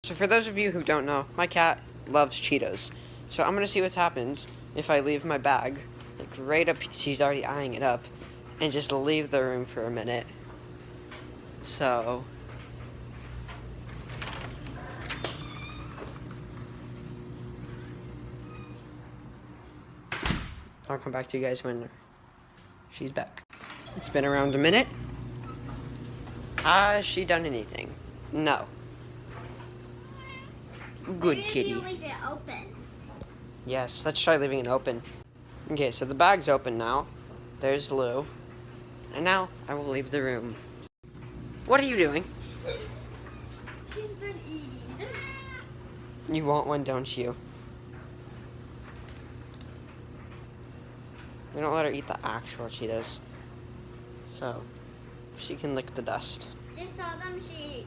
So for those of you who don't know, my cat loves Cheetos. So I'm gonna see what happens if I leave my bag, like right up, she's already eyeing it up, and just leave the room for a minute. So, I'll come back to you guys when she's back. It's been around a minute. Has she done anything? No. Good Maybe kitty. you leave it open. Yes, let's try leaving it open. Okay, so the bag's open now. There's Lou. And now I will leave the room. What are you doing? She's been eating. You want one, don't you? We don't let her eat the actual Cheetos. So, she can lick the dust. Just tell them she